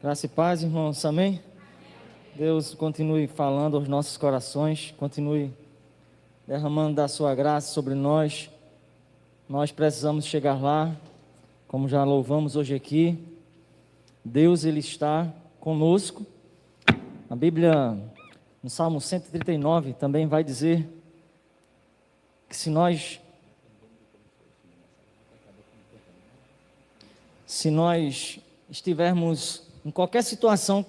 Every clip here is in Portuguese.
Graça e paz, irmãos, amém? Deus continue falando aos nossos corações, continue derramando da sua graça sobre nós. Nós precisamos chegar lá, como já louvamos hoje aqui. Deus, Ele está conosco. A Bíblia, no Salmo 139, também vai dizer que se nós estivermos em qualquer situação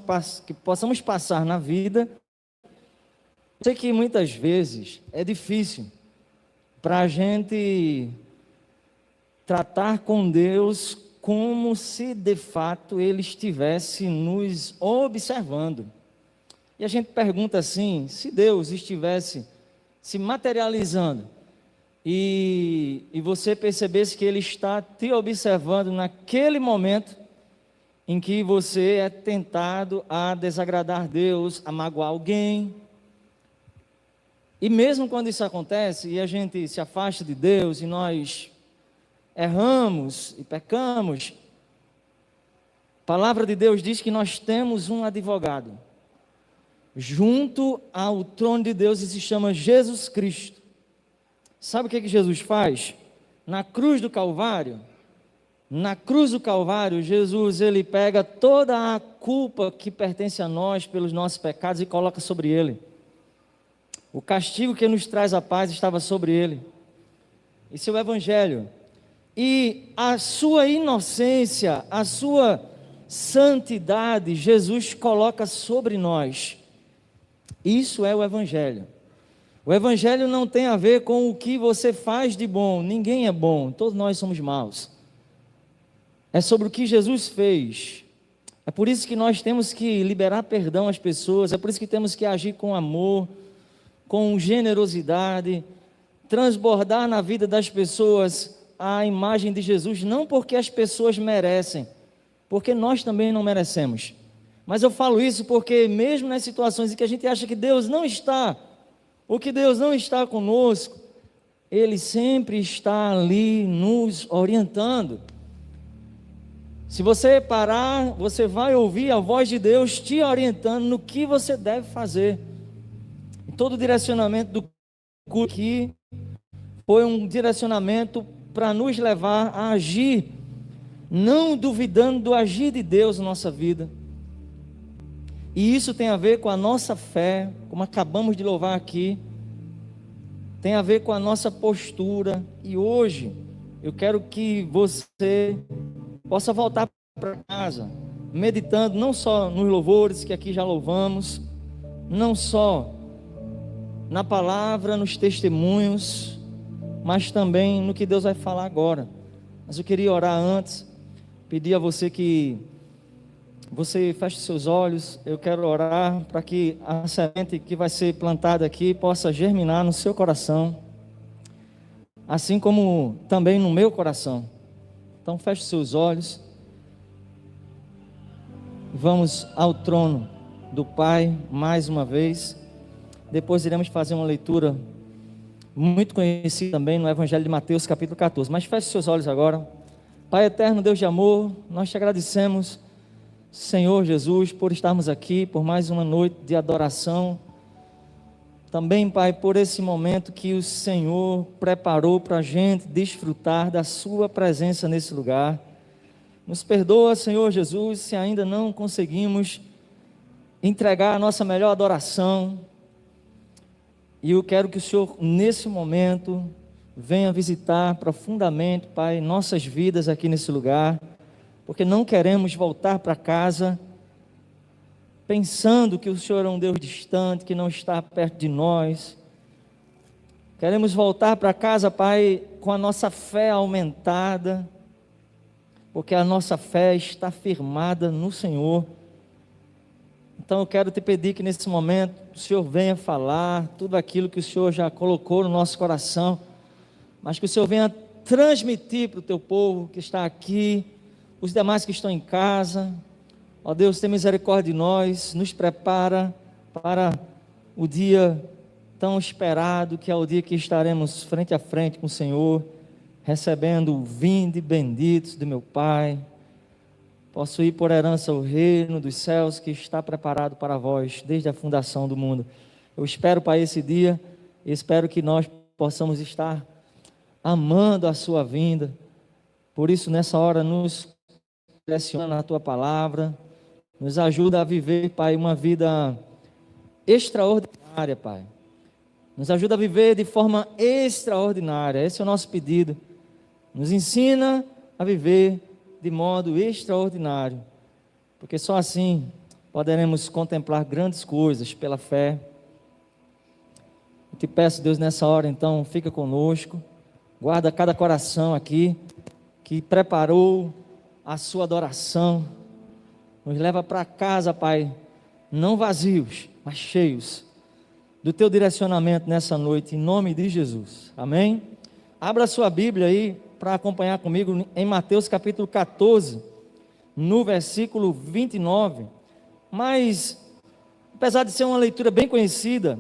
que possamos passar na vida, eu sei que muitas vezes é difícil para a gente tratar com Deus como se de fato Ele estivesse nos observando. E a gente pergunta assim: se Deus estivesse se materializando e você percebesse que Ele está te observando naquele momento em que você é tentado a desagradar Deus, a magoar alguém, e mesmo quando isso acontece e a gente se afasta de Deus e nós erramos e pecamos, a palavra de Deus diz que nós temos um advogado junto ao trono de Deus e se chama Jesus Cristo. Sabe o que Jesus faz? Na cruz do Calvário, Jesus, Ele pega toda a culpa que pertence a nós pelos nossos pecados e coloca sobre Ele. O castigo que nos traz a paz estava sobre Ele. Esse é o Evangelho. E a sua inocência, a sua santidade, Jesus coloca sobre nós. Isso é o Evangelho. O Evangelho não tem a ver com o que você faz de bom. Ninguém é bom, todos nós somos maus. É sobre o que Jesus fez. É por isso que nós temos que liberar perdão às pessoas, é por isso que temos que agir com amor, com generosidade, transbordar na vida das pessoas a imagem de Jesus, não porque as pessoas merecem, porque nós também não merecemos. Mas eu falo isso porque mesmo nas situações em que a gente acha que Deus não está, ou que Deus não está conosco, Ele sempre está ali nos orientando. Se você parar, você vai ouvir a voz de Deus te orientando no que você deve fazer. E todo o direcionamento do culto aqui foi um direcionamento para nos levar a agir, não duvidando do agir de Deus na nossa vida. E isso tem a ver com a nossa fé, como acabamos de louvar aqui, tem a ver com a nossa postura. E hoje eu quero que você possa voltar para casa, meditando não só nos louvores que aqui já louvamos, não só na palavra, nos testemunhos, mas também no que Deus vai falar agora. Mas eu queria orar antes, pedir a você que você feche seus olhos. Eu quero orar para que a semente que vai ser plantada aqui possa germinar no seu coração, assim como também no meu coração. Então feche seus olhos, vamos ao trono do Pai mais uma vez. Depois iremos fazer uma leitura muito conhecida também no Evangelho de Mateus capítulo 14, mas feche seus olhos agora. Pai eterno, Deus de amor, nós te agradecemos, Senhor Jesus, por estarmos aqui, por mais uma noite de adoração. Também, Pai, por esse momento que o Senhor preparou para a gente desfrutar da sua presença nesse lugar. Nos perdoa, Senhor Jesus, se ainda não conseguimos entregar a nossa melhor adoração. E eu quero que o Senhor, nesse momento, venha visitar profundamente, Pai, nossas vidas aqui nesse lugar, porque não queremos voltar para casa pensando que o Senhor é um Deus distante, que não está perto de nós. Queremos voltar para casa, Pai, com a nossa fé aumentada, porque a nossa fé está firmada no Senhor. Então eu quero te pedir que nesse momento o Senhor venha falar tudo aquilo que o Senhor já colocou no nosso coração, mas que o Senhor venha transmitir para o teu povo que está aqui, os demais que estão em casa. Ó Deus, tem misericórdia de nós, nos prepara para o dia tão esperado, que é o dia que estaremos frente a frente com o Senhor, recebendo o vinde benditos de meu Pai, possuir por herança o reino dos céus que está preparado para vós desde a fundação do mundo. Eu espero para esse dia e espero que nós possamos estar amando a sua vinda. Por isso, nessa hora, nos direciona na tua palavra, nos ajuda a viver, Pai, uma vida extraordinária, Pai. Nos ajuda a viver de forma extraordinária. Esse é o nosso pedido. Nos ensina a viver de modo extraordinário, porque só assim poderemos contemplar grandes coisas pela fé. Eu te peço, Deus, nessa hora, então, fica conosco, guarda cada coração aqui, que preparou a sua adoração, nos leva para casa, Pai, não vazios, mas cheios do teu direcionamento nessa noite, em nome de Jesus, amém? Abra a sua Bíblia aí, para acompanhar comigo em Mateus capítulo 14, no versículo 29, mas, apesar de ser uma leitura bem conhecida,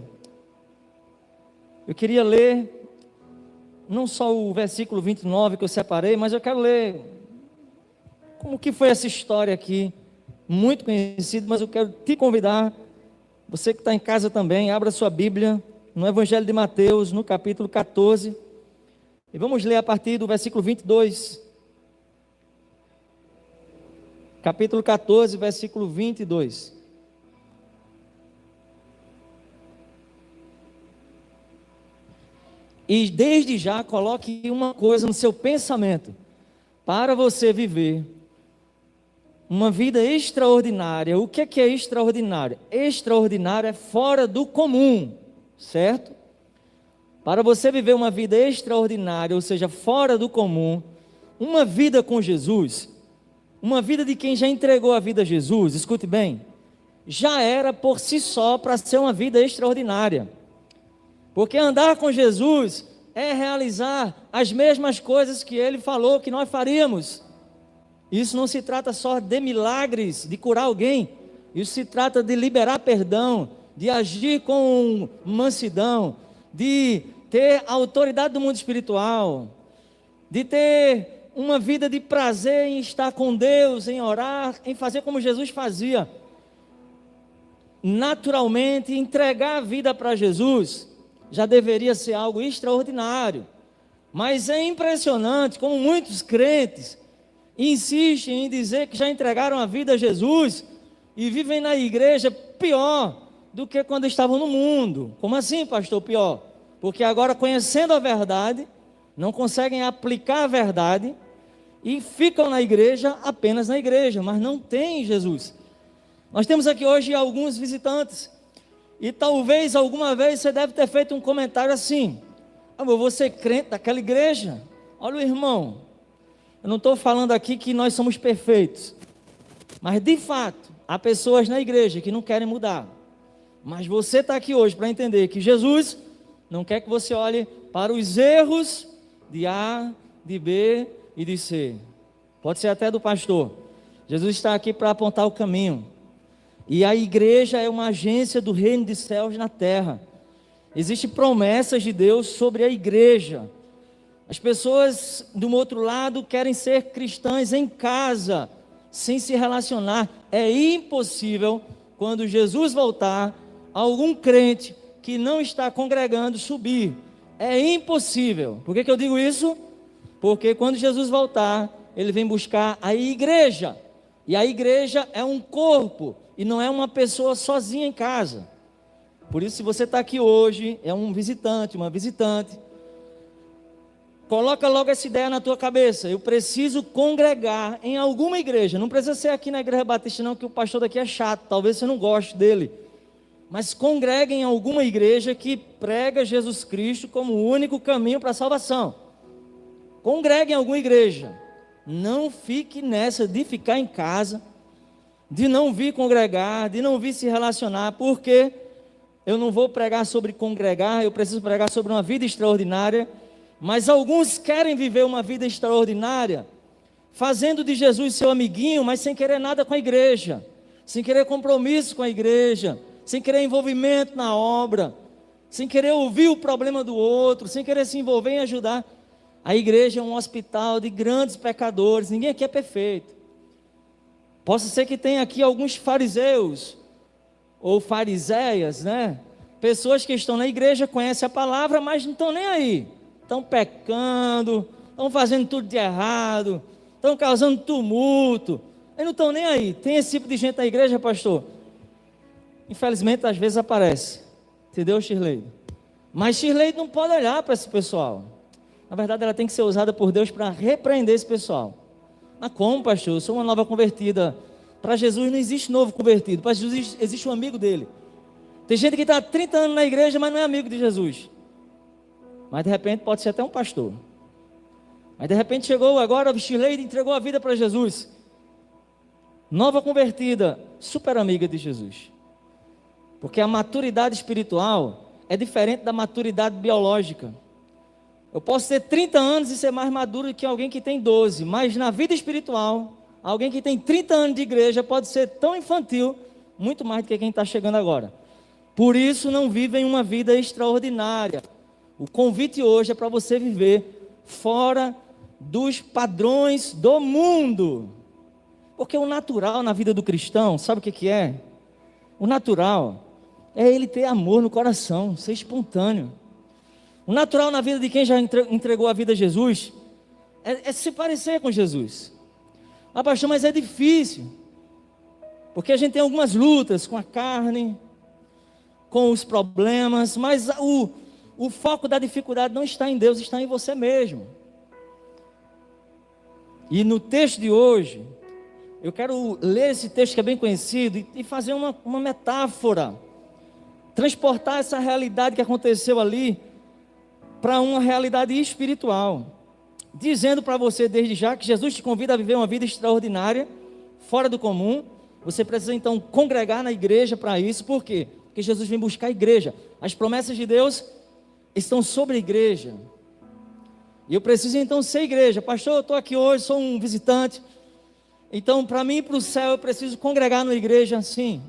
eu queria ler, não só o versículo 29 que eu separei, mas eu quero ler, como que foi essa história aqui, muito conhecida, mas eu quero te convidar, você que está em casa também, abra sua Bíblia, no Evangelho de Mateus, no capítulo 14, e vamos ler a partir do versículo 22. Capítulo 14, versículo 22. E desde já coloque uma coisa no seu pensamento. Para você viver uma vida extraordinária. O que é extraordinário? Extraordinário é fora do comum, certo? Para você viver uma vida extraordinária, ou seja, fora do comum, uma vida com Jesus, uma vida de quem já entregou a vida a Jesus, escute bem, já era por si só para ser uma vida extraordinária. Porque andar com Jesus é realizar as mesmas coisas que Ele falou que nós faríamos. Isso não se trata só de milagres, de curar alguém, isso se trata de liberar perdão, de agir com mansidão, de ter a autoridade do mundo espiritual, de ter uma vida de prazer em estar com Deus, em orar, em fazer como Jesus fazia. Naturalmente, entregar a vida para Jesus já deveria ser algo extraordinário. Mas é impressionante como muitos crentes insistem em dizer que já entregaram a vida a Jesus e vivem na igreja pior do que quando estavam no mundo. Como assim, pastor, pior? Porque agora, conhecendo a verdade, não conseguem aplicar a verdade e ficam na igreja, apenas na igreja, mas não tem Jesus. Nós temos aqui hoje alguns visitantes e talvez alguma vez você deve ter feito um comentário assim: eu vou ser crente daquela igreja. Olha o irmão, eu não estou falando aqui que nós somos perfeitos, mas de fato, há pessoas na igreja que não querem mudar. Mas você está aqui hoje para entender que Jesus não quer que você olhe para os erros de A, de B e de C. Pode ser até do pastor. Jesus está aqui para apontar o caminho. E a igreja é uma agência do reino dos céus na terra. Existem promessas de Deus sobre a igreja. As pessoas do outro lado querem ser cristãs em casa, sem se relacionar. É impossível, quando Jesus voltar, algum crente que não está congregando subir. É impossível. Por que eu digo isso? Porque quando Jesus voltar, Ele vem buscar a igreja. E a igreja é um corpo, e não é uma pessoa sozinha em casa. Por isso, se você está aqui hoje, é um visitante, uma visitante, coloca logo essa ideia na tua cabeça: eu preciso congregar em alguma igreja. Não precisa ser aqui na Igreja Batista não, que o pastor daqui é chato, talvez você não goste dele. Mas congregue em alguma igreja que prega Jesus Cristo como o único caminho para a salvação. Congregue em alguma igreja. Não fique nessa de ficar em casa, de não vir congregar, de não vir se relacionar, porque eu não vou pregar sobre congregar, eu preciso pregar sobre uma vida extraordinária. Mas alguns querem viver uma vida extraordinária, fazendo de Jesus seu amiguinho, mas sem querer nada com a igreja, sem querer compromisso com a igreja, sem querer envolvimento na obra, sem querer ouvir o problema do outro, sem querer se envolver em ajudar. A igreja é um hospital de grandes pecadores, ninguém aqui é perfeito. Possa ser que tenha aqui alguns fariseus, ou fariseias, né? Pessoas que estão na igreja, conhecem a palavra, mas não estão nem aí. Estão pecando, estão fazendo tudo de errado, estão causando tumulto, e não estão nem aí. Tem esse tipo de gente na igreja, pastor? Infelizmente, às vezes aparece. Entendeu, Shirley? Mas Shirley não pode olhar para esse pessoal. Na verdade, ela tem que ser usada por Deus para repreender esse pessoal. Mas como, pastor? Eu sou uma nova convertida. Para Jesus não existe novo convertido. Para Jesus existe um amigo dele. Tem gente que está há 30 anos na igreja, mas não é amigo de Jesus. Mas de repente pode ser até um pastor. Mas de repente chegou agora, o Shirley entregou a vida para Jesus. Nova convertida, super amiga de Jesus. Porque a maturidade espiritual é diferente da maturidade biológica. Eu posso ter 30 anos e ser mais maduro que alguém que tem 12, mas na vida espiritual, alguém que tem 30 anos de igreja pode ser tão infantil, muito mais do que quem está chegando agora. Por isso não vivem uma vida extraordinária. O convite hoje é para você viver fora dos padrões do mundo. Porque o natural na vida do cristão, sabe o que é? O natural é ele ter amor no coração, ser espontâneo. O natural na vida de quem já entregou a vida a Jesus é se parecer com Jesus. Ah, pastor, mas é difícil. Porque a gente tem algumas lutas com a carne, com os problemas, mas o foco da dificuldade não está em Deus, está em você mesmo. E no texto de hoje, eu quero ler esse texto que é bem conhecido e fazer uma metáfora, transportar essa realidade que aconteceu ali para uma realidade espiritual, dizendo para você desde já que Jesus te convida a viver uma vida extraordinária, fora do comum. Você precisa então congregar na igreja para isso. Por quê? Porque Jesus vem buscar a igreja. As promessas de Deus estão sobre a igreja. E eu preciso então ser igreja. Pastor, eu estou aqui hoje, sou um visitante. Então, para mim ir para o céu, eu preciso congregar na igreja, sim.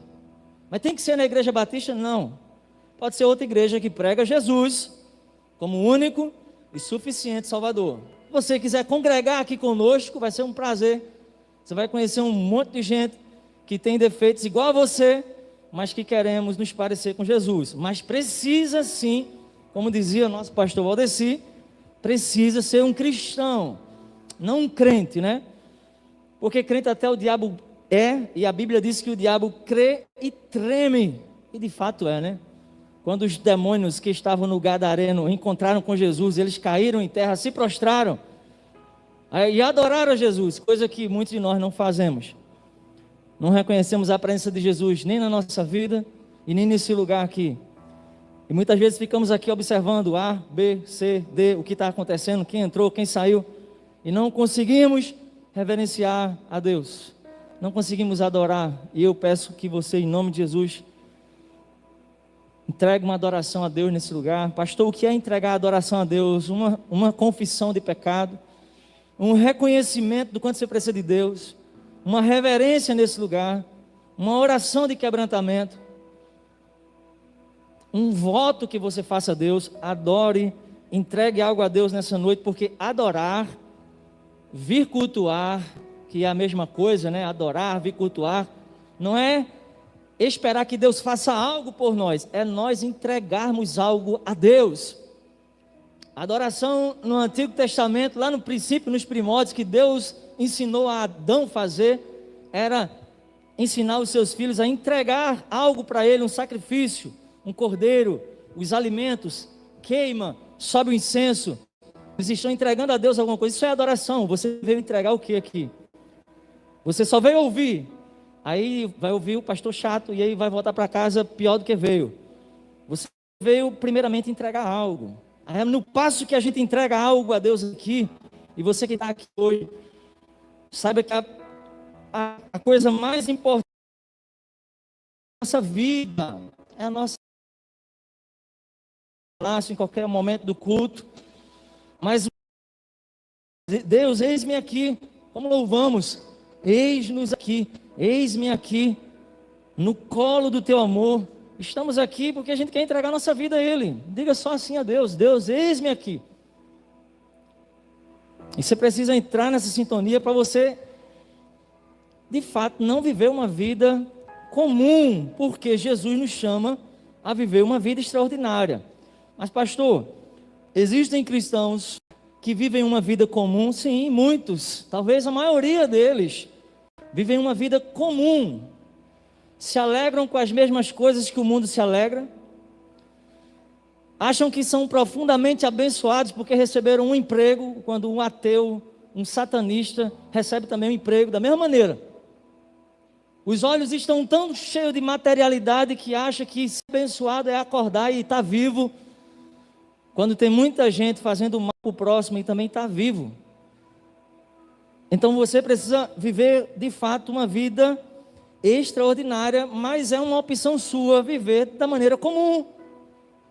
Mas tem que ser na igreja batista? Não. Pode ser outra igreja que prega Jesus como único e suficiente Salvador. Se você quiser congregar aqui conosco, vai ser um prazer. Você vai conhecer um monte de gente que tem defeitos igual a você, mas que queremos nos parecer com Jesus. Mas precisa sim, como dizia nosso pastor Valdeci, precisa ser um cristão, não um crente, né? Porque crente até o diabo é, e a Bíblia diz que o diabo crê e treme, e de fato é, né? Quando os demônios que estavam no Gadareno encontraram com Jesus, eles caíram em terra, se prostraram e adoraram a Jesus, coisa que muitos de nós não fazemos. Não reconhecemos a presença de Jesus nem na nossa vida e nem nesse lugar aqui. E muitas vezes ficamos aqui observando A, B, C, D, o que está acontecendo, quem entrou, quem saiu, e não conseguimos reverenciar a Deus, não conseguimos adorar. E eu peço que você, em nome de Jesus, entregue uma adoração a Deus nesse lugar. Pastor, o que é entregar a adoração a Deus? Uma confissão de pecado, um reconhecimento do quanto você precisa de Deus, uma reverência nesse lugar, uma oração de quebrantamento, um voto que você faça a Deus. Adore, entregue algo a Deus nessa noite, porque adorar, vir cultuar, que é a mesma coisa, né? Adorar, vir cultuar, não é esperar que Deus faça algo por nós, é nós entregarmos algo a Deus. Adoração no Antigo Testamento, lá no princípio, nos primórdios, que Deus ensinou a Adão fazer, era ensinar os seus filhos a entregar algo para ele, um sacrifício, um cordeiro, os alimentos, queima, sobe o incenso. Eles estão entregando a Deus alguma coisa. Isso é adoração. Você veio entregar o que aqui? Você só veio ouvir. Aí vai ouvir o pastor chato e aí vai voltar para casa pior do que veio. Você veio primeiramente entregar algo. Aí, no passo que a gente entrega algo a Deus aqui, e você que está aqui hoje, saiba que a coisa mais importante da nossa vida é a nossa relação em qualquer momento do culto. Mas Deus, eis-me aqui, como louvamos, eis-nos aqui, eis-me aqui, no colo do teu amor. Estamos aqui porque a gente quer entregar nossa vida a Ele. Diga só assim a Deus: Deus, eis-me aqui. E você precisa entrar nessa sintonia para você de fato, não viveu uma vida comum, porque Jesus nos chama a viver uma vida extraordinária. Mas, pastor, existem cristãos que vivem uma vida comum? Sim, muitos, talvez a maioria deles, vivem uma vida comum, se alegram com as mesmas coisas que o mundo se alegra, acham que são profundamente abençoados porque receberam um emprego, quando um ateu, um satanista, recebe também um emprego da mesma maneira. Os olhos estão tão cheios de materialidade que acha que ser abençoado é acordar e estar vivo, quando tem muita gente fazendo mal para o próximo e também está vivo. Então você precisa viver de fato uma vida extraordinária, mas é uma opção sua viver da maneira comum.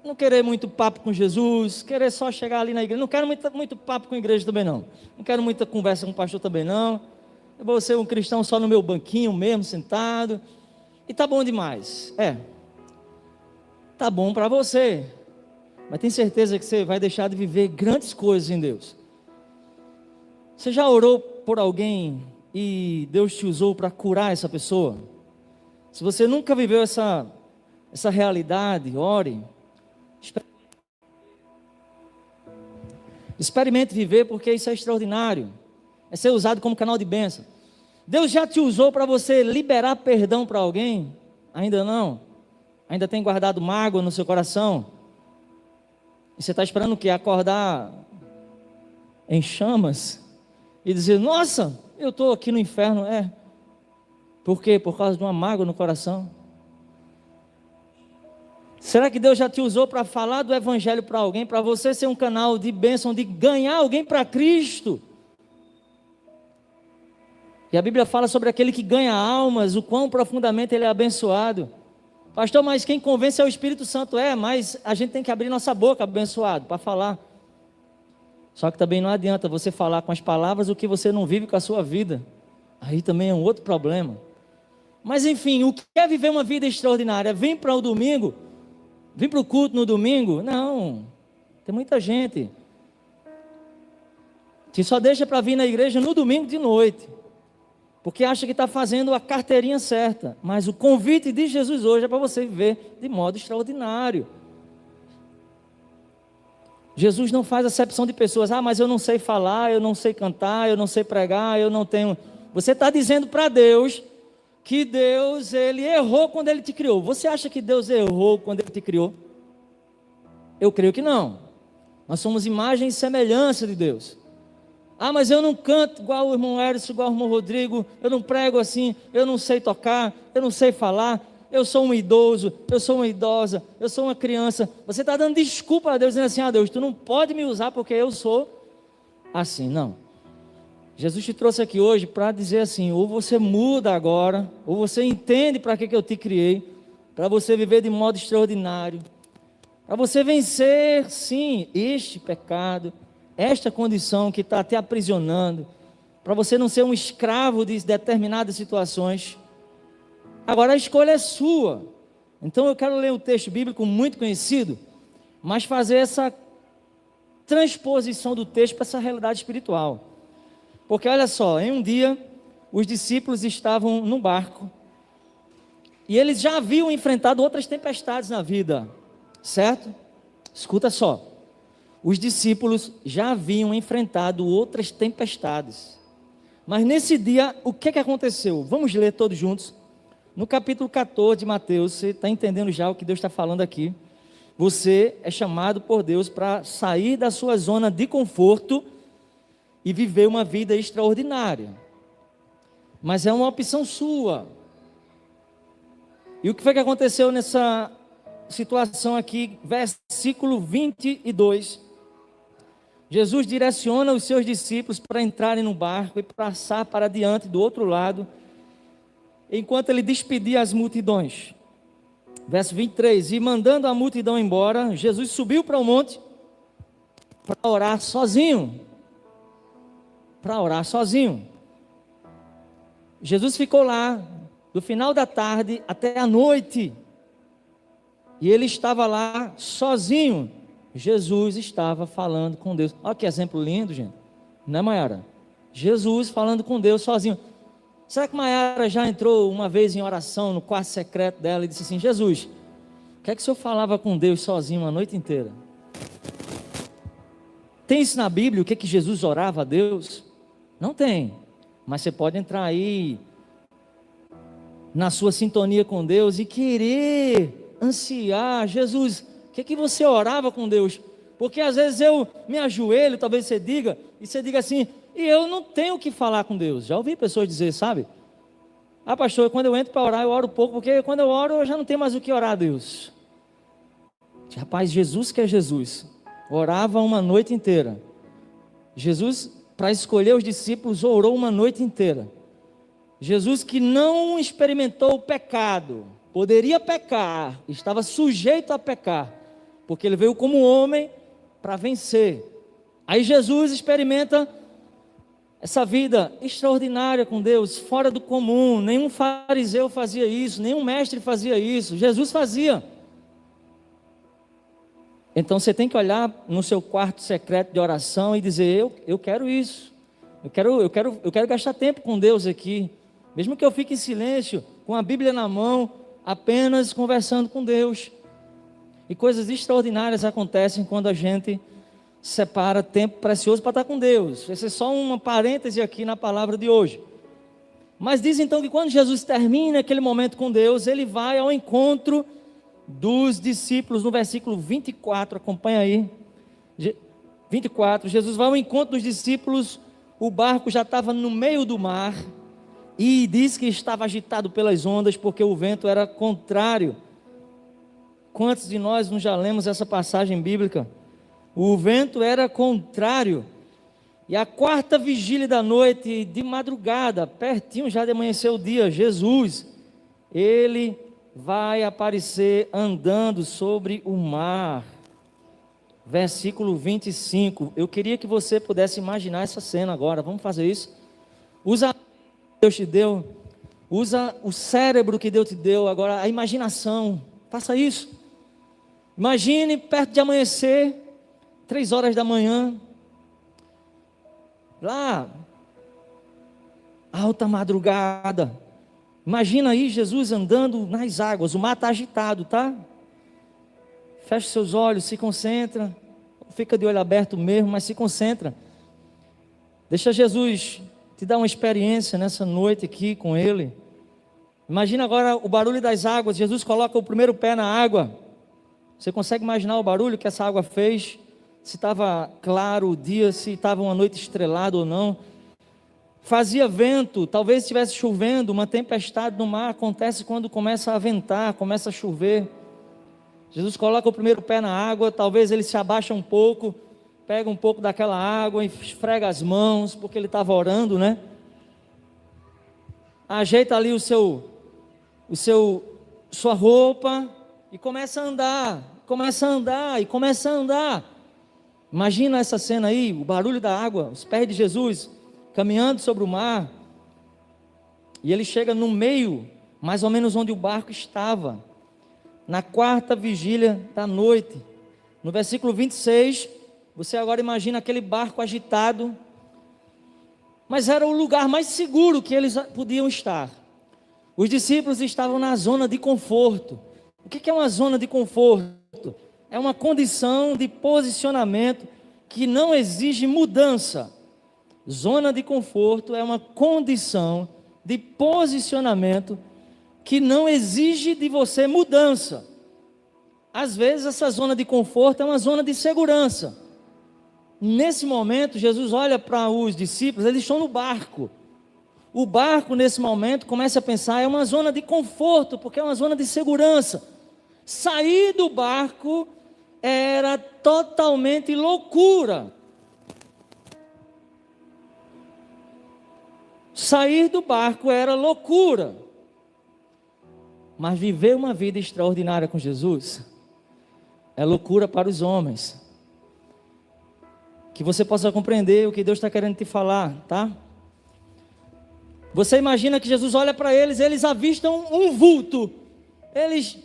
Não querer muito papo com Jesus, querer só chegar ali na igreja. Não quero muito papo com a igreja também não. Não quero muita conversa com o pastor também não. Eu vou ser um cristão só no meu banquinho mesmo, sentado. E tá bom demais. Tá bom para você. Mas tem certeza que você vai deixar de viver grandes coisas em Deus. Você já orou por alguém e Deus te usou para curar essa pessoa? Se você nunca viveu essa realidade, ore. Experimente viver, porque isso é extraordinário. É ser usado como canal de bênção. Deus já te usou para você liberar perdão para alguém? Ainda não? Ainda tem guardado mágoa no seu coração? E você está esperando o quê? Acordar em chamas e dizer: nossa, eu estou aqui no inferno. Por quê? Por causa de uma mágoa no coração? Será que Deus já te usou para falar do evangelho para alguém, para você ser um canal de bênção, de ganhar alguém para Cristo? E a Bíblia fala sobre aquele que ganha almas, o quão profundamente ele é abençoado. Pastor, mas quem convence é o Espírito Santo. Mas a gente tem que abrir nossa boca, abençoado, para falar. Só que também não adianta você falar com as palavras o que você não vive com a sua vida. Aí também é um outro problema. Mas enfim, o que é viver uma vida extraordinária? Vem para o domingo, vem para o culto no domingo? Não, tem muita gente que só deixa para vir na igreja no domingo de noite, porque acha que está fazendo a carteirinha certa. Mas o convite de Jesus hoje é para você viver de modo extraordinário. Jesus não faz acepção de pessoas. Mas eu não sei falar, eu não sei cantar, eu não sei pregar, eu não tenho... Você está dizendo para Deus que Deus, Ele errou quando Ele te criou. Você acha que Deus errou quando Ele te criou? Eu creio que não. Nós somos imagem e semelhança de Deus. Mas eu não canto igual o irmão Erison, igual o irmão Rodrigo, eu não prego assim, eu não sei tocar, eu não sei falar, eu sou um idoso, eu sou uma idosa, eu sou uma criança. Você está dando desculpa a Deus, dizendo assim: Deus, tu não pode me usar porque eu sou assim. Não. Jesus te trouxe aqui hoje para dizer assim: ou você muda agora, ou você entende para que eu te criei, para você viver de modo extraordinário, para você vencer, sim, este pecado, esta condição que está te aprisionando, para você não ser um escravo de determinadas situações. Agora a escolha é sua. Então eu quero ler um texto bíblico muito conhecido, mas fazer essa transposição do texto para essa realidade espiritual. Porque olha só, em um dia os discípulos estavam num barco e eles já haviam enfrentado outras tempestades na vida, certo? Escuta só. Os discípulos já haviam enfrentado outras tempestades. Mas nesse dia, o que aconteceu? Vamos ler todos juntos. No capítulo 14 de Mateus, você está entendendo já o que Deus está falando aqui. Você é chamado por Deus para sair da sua zona de conforto e viver uma vida extraordinária. Mas é uma opção sua. E o que foi que aconteceu nessa situação aqui? Versículo 22. Jesus direciona os seus discípulos para entrarem no barco e passar para diante do outro lado, enquanto ele despedia as multidões. Verso 23, e mandando a multidão embora, Jesus subiu para o monte para orar sozinho. Para orar sozinho. Jesus ficou lá, do final da tarde até a noite, e ele estava lá sozinho. Jesus estava falando com Deus. Olha que exemplo lindo, gente. Não é, Maiara? Jesus falando com Deus sozinho. Será que Maiara já entrou uma vez em oração no quarto secreto dela e disse assim: Jesus, o que é que o senhor falava com Deus sozinho uma noite inteira? Tem isso na Bíblia, o que é que Jesus orava a Deus? Não tem, mas você pode entrar aí na sua sintonia com Deus e querer ansiar: Jesus, o que é que você orava com Deus? Porque às vezes eu me ajoelho, talvez você diga, e você diga assim: e eu não tenho o que falar com Deus. Já ouvi pessoas dizer, sabe? Ah, pastor, quando eu entro para orar, eu oro pouco, porque quando eu oro, eu já não tenho mais o que orar a Deus. Rapaz, Jesus que é Jesus, orava uma noite inteira. Jesus, para escolher os discípulos, orou uma noite inteira. Jesus que não experimentou o pecado, poderia pecar, estava sujeito a pecar, porque ele veio como homem para vencer. Aí Jesus experimenta essa vida extraordinária com Deus, fora do comum. Nenhum fariseu fazia isso, nenhum mestre fazia isso, Jesus fazia. Então você tem que olhar no seu quarto secreto de oração e dizer: eu quero isso, eu quero gastar tempo com Deus aqui, mesmo que eu fique em silêncio, com a Bíblia na mão, apenas conversando com Deus. E coisas extraordinárias acontecem quando a gente separa tempo precioso para estar com Deus. Esse é só uma parêntese aqui na palavra de hoje. Mas diz então que quando Jesus termina aquele momento com Deus, ele vai ao encontro dos discípulos. No versículo 24, acompanha aí, 24, Jesus vai ao encontro dos discípulos. O barco já estava no meio do mar, e diz que estava agitado pelas ondas, porque o vento era contrário. Quantos de nós não já lemos essa passagem bíblica? O vento era contrário, e a quarta vigília da noite, de madrugada, pertinho já de amanhecer o dia, Jesus, ele vai aparecer andando sobre o mar. Versículo 25, eu queria que você pudesse imaginar essa cena agora. Vamos fazer isso? Usa o que Deus te deu, usa o cérebro que Deus te deu, agora a imaginação, faça isso. Imagine perto de amanhecer, 3 horas da manhã, lá, alta madrugada. Imagina aí Jesus andando nas águas, o mar está agitado, tá? Feche seus olhos, se concentra, fica de olho aberto mesmo, mas se concentra. Deixa Jesus te dar uma experiência nessa noite aqui com Ele. Imagina agora o barulho das águas. Jesus coloca o primeiro pé na água. Você consegue imaginar o barulho que essa água fez? Se estava claro o dia, se estava uma noite estrelada ou não. Fazia vento, talvez estivesse chovendo. Uma tempestade no mar acontece quando começa a ventar, começa a chover. Jesus coloca o primeiro pé na água, talvez ele se abaixa um pouco, pega um pouco daquela água, esfrega as mãos, porque ele estava orando, né? Ajeita ali sua roupa e começa a andar. Imagina essa cena aí, o barulho da água, os pés de Jesus caminhando sobre o mar, e ele chega no meio, mais ou menos onde o barco estava, na quarta vigília da noite. No versículo 26, você agora imagina aquele barco agitado, mas era o lugar mais seguro que eles podiam estar. Os discípulos estavam na zona de conforto. O que é uma zona de conforto? É uma condição de posicionamento que não exige mudança. Zona de conforto é uma condição de posicionamento que não exige de você mudança. Às vezes essa zona de conforto é uma zona de segurança. Nesse momento Jesus olha para os discípulos, eles estão no barco. O barco nesse momento começa a pensar, é uma zona de conforto, porque é uma zona de segurança. Sair do barco era totalmente loucura. Sair do barco era loucura. Mas viver uma vida extraordinária com Jesus é loucura para os homens. Que você possa compreender o que Deus está querendo te falar, tá? Você imagina que Jesus olha para eles, eles avistam um vulto. Eles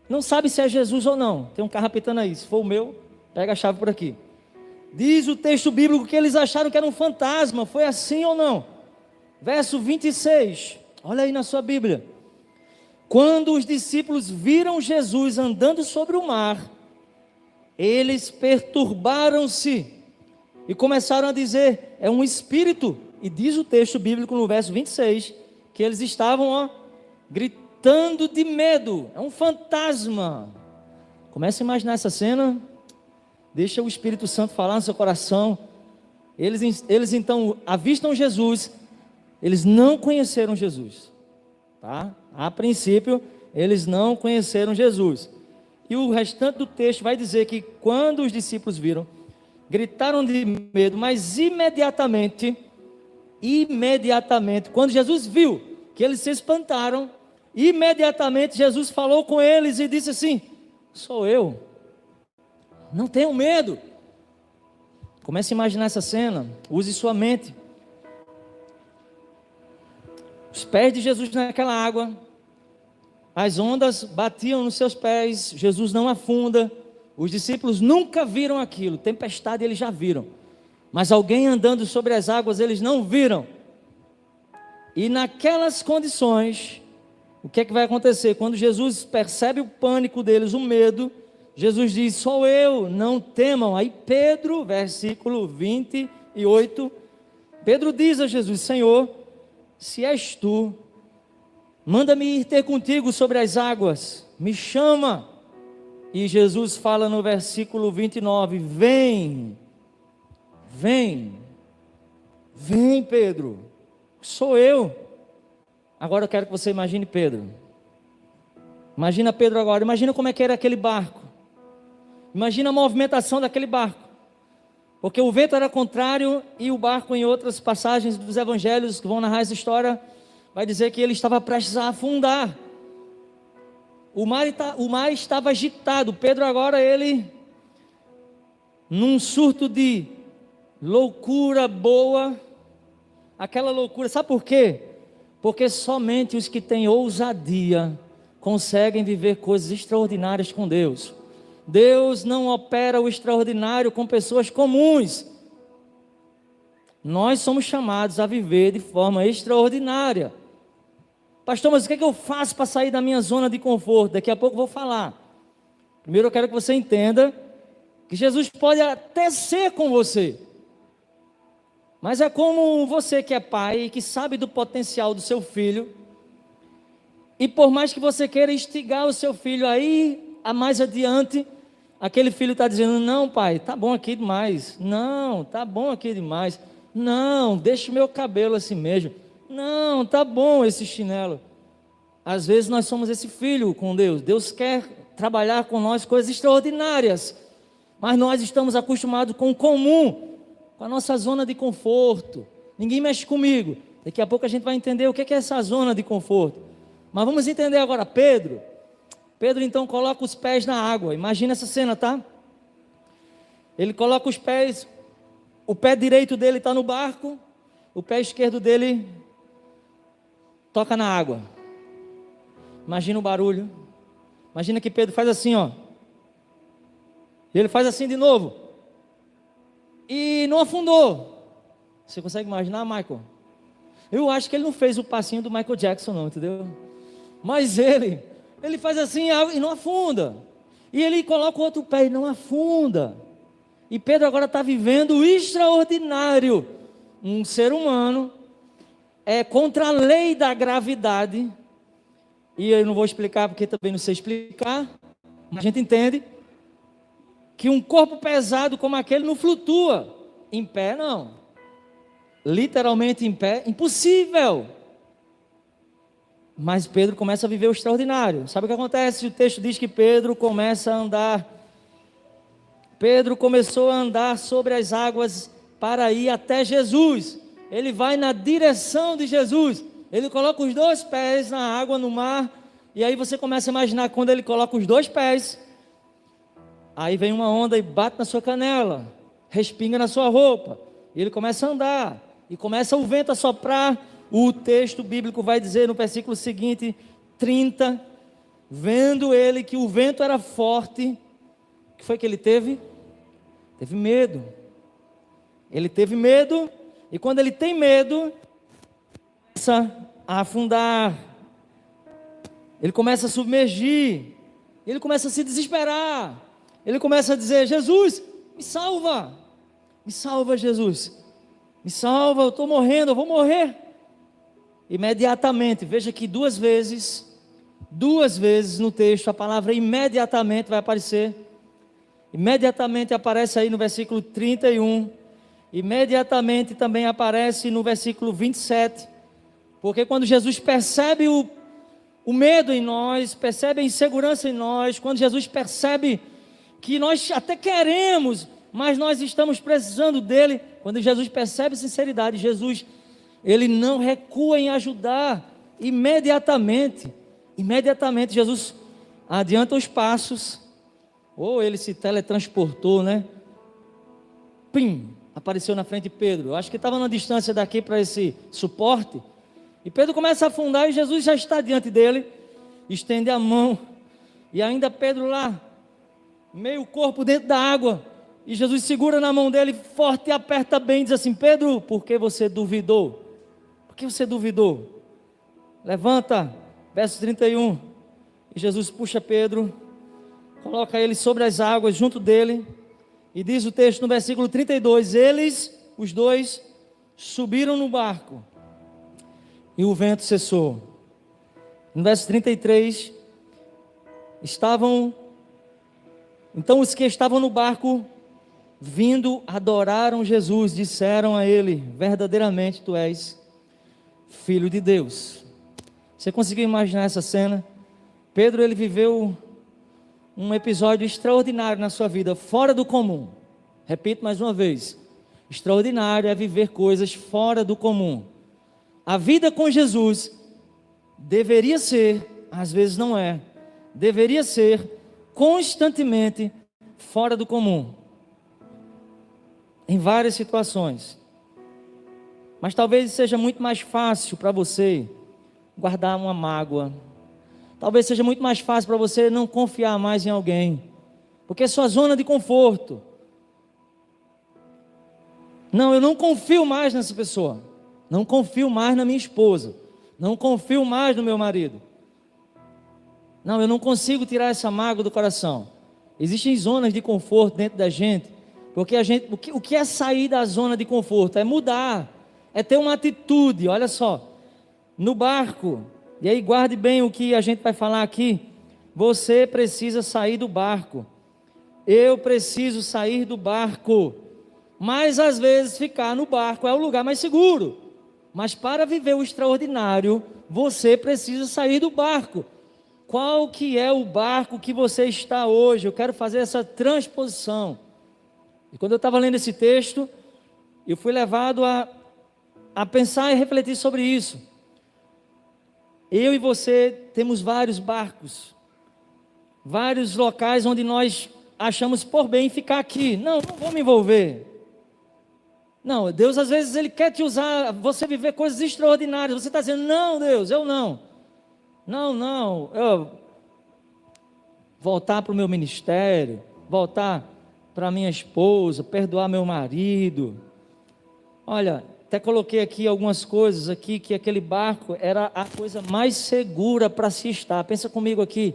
não sabem se é Jesus ou não. Tem um carro apitando aí, se for o meu, pega a chave por aqui. Diz o texto bíblico que eles acharam que era um fantasma, foi assim ou não? Verso 26, olha aí na sua Bíblia. Quando os discípulos viram Jesus andando sobre o mar, eles perturbaram-se e começaram a dizer: é um espírito. E diz o texto bíblico no verso 26, que eles estavam gritando de medo, é um fantasma. Comece a imaginar essa cena, deixa o Espírito Santo falar no seu coração. Eles então avistam Jesus, eles não conheceram Jesus, tá? A princípio, eles não conheceram Jesus. E o restante do texto vai dizer que quando os discípulos viram, gritaram de medo, mas imediatamente, quando Jesus viu que eles se espantaram, imediatamente Jesus falou com eles e disse assim: sou eu, não tenham medo. Comece a imaginar essa cena, use sua mente. Os pés de Jesus naquela água, as ondas batiam nos seus pés, Jesus não afunda. Os discípulos nunca viram aquilo, tempestade eles já viram, mas alguém andando sobre as águas eles não viram. E naquelas condições, o que é que vai acontecer? Quando Jesus percebe o pânico deles, o medo, Jesus diz: sou eu, não temam. Aí Pedro, versículo 28, Pedro diz a Jesus: Senhor, se és tu, manda-me ir ter contigo sobre as águas, me chama. E Jesus fala no versículo 29, vem, Pedro, sou eu. Agora eu quero que você imagine Pedro. Imagina Pedro agora, imagina como é que era aquele barco. Imagina a movimentação daquele barco. Porque o vento era contrário e o barco, em outras passagens dos evangelhos que vão narrar essa história, vai dizer que ele estava prestes a afundar. O mar estava agitado. Pedro agora, ele, num surto de loucura boa, aquela loucura, sabe por quê? Porque somente os que têm ousadia conseguem viver coisas extraordinárias com Deus. Deus não opera o extraordinário com pessoas comuns. Nós somos chamados a viver de forma extraordinária. Pastor, mas o que é que eu faço para sair da minha zona de conforto? Daqui a pouco eu vou falar. Primeiro eu quero que você entenda que Jesus pode até ser com você, mas é como você que é pai e que sabe do potencial do seu filho, e por mais que você queira instigar o seu filho aí a mais adiante, aquele filho está dizendo: não pai, tá bom aqui demais, não, tá bom aqui demais, não, deixa o meu cabelo assim mesmo, não, tá bom esse chinelo. Às vezes nós somos esse filho com Deus. Deus quer trabalhar com nós coisas extraordinárias, mas nós estamos acostumados com o comum, com a nossa zona de conforto. Ninguém mexe comigo. Daqui a pouco a gente vai entender o que é essa zona de conforto. Mas vamos entender agora Pedro. Pedro então coloca os pés na água. Imagina essa cena, tá? Ele coloca os pés, o pé direito dele está no barco, o pé esquerdo dele toca na água. Imagina o barulho. Imagina que Pedro faz assim, ó. E ele faz assim de novo. E não afundou. Você consegue imaginar, Michael? Eu acho que ele não fez o passinho do Michael Jackson não, entendeu? Mas ele faz assim e não afunda. E ele coloca o outro pé e não afunda. E Pedro agora está vivendo o extraordinário. Um ser humano é contra a lei da gravidade. E eu não vou explicar porque também não sei explicar, mas a gente entende que um corpo pesado como aquele não flutua. Em pé não, literalmente em pé, impossível. Mas Pedro começa a viver o extraordinário. Sabe o que acontece? O texto diz que Pedro começa a andar. Pedro começou a andar sobre as águas para ir até Jesus. Ele vai na direção de Jesus. Ele coloca os dois pés na água, no mar, e aí você começa a imaginar quando ele coloca os dois pés, aí vem uma onda e bate na sua canela, respinga na sua roupa, e ele começa a andar, e começa o vento a soprar. O texto bíblico vai dizer no versículo seguinte, 30, vendo ele que o vento era forte, o que foi que ele teve? Teve medo. Ele teve medo, e quando ele tem medo, começa a afundar, ele começa a submergir, ele começa a se desesperar, ele começa a dizer: Jesus, me salva Jesus, me salva, eu estou morrendo, eu vou morrer. Imediatamente, veja que duas vezes no texto, a palavra imediatamente vai aparecer. Imediatamente aparece aí no versículo 31, imediatamente também aparece no versículo 27, porque quando Jesus percebe o medo em nós, percebe a insegurança em nós, quando Jesus percebe que nós até queremos, mas nós estamos precisando dele, quando Jesus percebe sinceridade, Jesus, ele não recua em ajudar. Imediatamente Jesus adianta os passos, ou ele se teletransportou, né? Pim, apareceu na frente de Pedro. Eu acho que estava na distância daqui para esse suporte. E Pedro começa a afundar e Jesus já está diante dele, estende a mão. E ainda Pedro lá, meio corpo dentro da água. E Jesus segura na mão dele forte e aperta bem, diz assim: Pedro, por que você duvidou? Por que você duvidou? Levanta, verso 31. E Jesus puxa Pedro, coloca ele sobre as águas junto dele, e diz o texto no versículo 32, eles, os dois, subiram no barco, e o vento cessou. No verso 33, então os que estavam no barco, vindo, adoraram Jesus, disseram a ele: verdadeiramente tu és Filho de Deus. Você conseguiu imaginar essa cena? Pedro, ele viveu um episódio extraordinário na sua vida, fora do comum. Repito mais uma vez: extraordinário é viver coisas fora do comum. A vida com Jesus deveria ser, às vezes não é, deveria ser constantemente fora do comum, em várias situações. Mas talvez seja muito mais fácil para você guardar uma mágoa. Talvez seja muito mais fácil para você não confiar mais em alguém, porque é sua zona de conforto. Não, eu não confio mais nessa pessoa, não confio mais na minha esposa, não confio mais no meu marido. Não, eu não consigo tirar essa mágoa do coração. Existem zonas de conforto dentro da gente, porque o que é sair da zona de conforto? É mudar, é ter uma atitude. Olha só, no barco, e aí guarde bem o que a gente vai falar aqui, você precisa sair do barco, eu preciso sair do barco, mas às vezes ficar no barco é o lugar mais seguro, mas para viver o extraordinário, você precisa sair do barco. Qual que é o barco que você está hoje? Eu quero fazer essa transposição. E quando eu estava lendo esse texto, eu fui levado a pensar e refletir sobre isso. Eu e você temos vários barcos, vários locais onde nós achamos por bem ficar aqui. Não vou me envolver. Não, Deus às vezes Ele quer te usar, você viver coisas extraordinárias. Você está dizendo: não, Deus, eu não. Não, eu voltar para o meu ministério, voltar para minha esposa, perdoar meu marido. Olha, até coloquei aqui algumas coisas aqui, que aquele barco era a coisa mais segura para se estar. Pensa comigo aqui.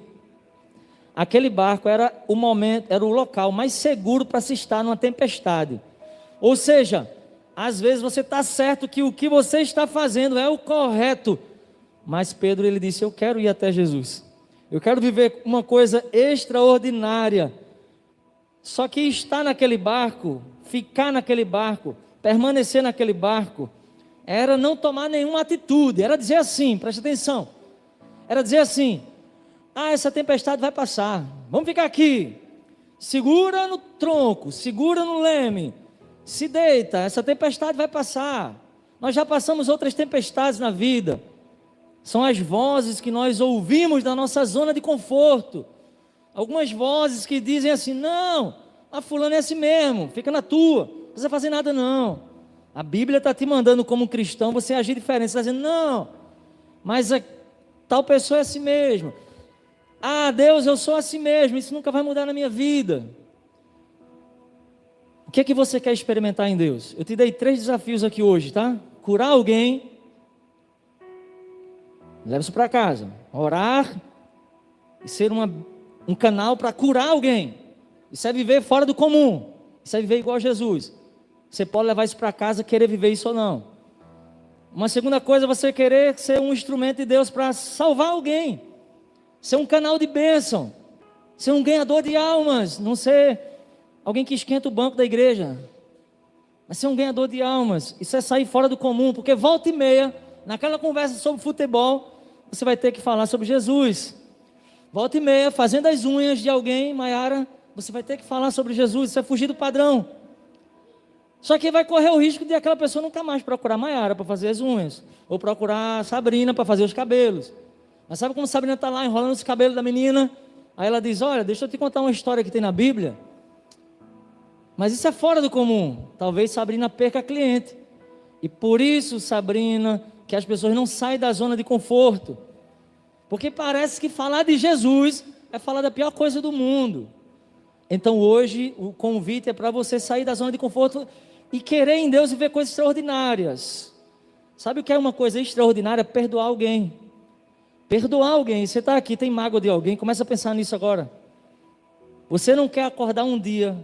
Aquele barco era o momento, era o local mais seguro para se estar numa tempestade. Ou seja, às vezes você está certo que o que você está fazendo é o correto, mas Pedro, ele disse: eu quero ir até Jesus, eu quero viver uma coisa extraordinária. Só que estar naquele barco, ficar naquele barco, permanecer naquele barco, era não tomar nenhuma atitude, era dizer assim, preste atenção, era dizer assim: essa tempestade vai passar, vamos ficar aqui, segura no tronco, segura no leme, se deita, essa tempestade vai passar. Nós já passamos outras tempestades na vida, são as vozes que nós ouvimos da nossa zona de conforto, algumas vozes que dizem assim: não, a fulano é assim mesmo, fica na tua, não precisa fazer nada não. A Bíblia está te mandando como cristão você agir diferente. Você está dizendo: não, mas tal pessoa é assim mesmo. Deus, eu sou assim mesmo, isso nunca vai mudar na minha vida. O que é que você quer experimentar em Deus? Eu te dei 3 desafios aqui hoje, tá? Curar alguém, Leva isso para casa. Orar e ser um canal para curar alguém. Isso é viver fora do comum. Isso é viver igual a Jesus. Você pode levar isso para casa, querer viver isso ou não. Uma segunda coisa é você querer ser um instrumento de Deus para salvar alguém. Ser um canal de bênção. Ser um ganhador de almas. Não ser alguém que esquenta o banco da igreja. Mas ser um ganhador de almas. Isso é sair fora do comum. Porque volta e meia, naquela conversa sobre futebol, você vai ter que falar sobre Jesus. Volta e meia, fazendo as unhas de alguém, Maiara, você vai ter que falar sobre Jesus. Isso é fugir do padrão. Só que vai correr o risco de aquela pessoa nunca mais procurar Maiara para fazer as unhas. Ou procurar Sabrina para fazer os cabelos. Mas sabe como Sabrina está lá enrolando os cabelos da menina? Aí ela diz, olha, deixa eu te contar uma história que tem na Bíblia. Mas isso é fora do comum. Talvez Sabrina perca cliente. E por isso, Sabrina, que as pessoas não saem da zona de conforto. Porque parece que falar de Jesus é falar da pior coisa do mundo. Então hoje o convite é para você sair da zona de conforto e querer em Deus viver coisas extraordinárias. Sabe o que é uma coisa extraordinária? Perdoar alguém. Perdoar alguém. Você está aqui, tem mágoa de alguém, começa a pensar nisso agora. Você não quer acordar um dia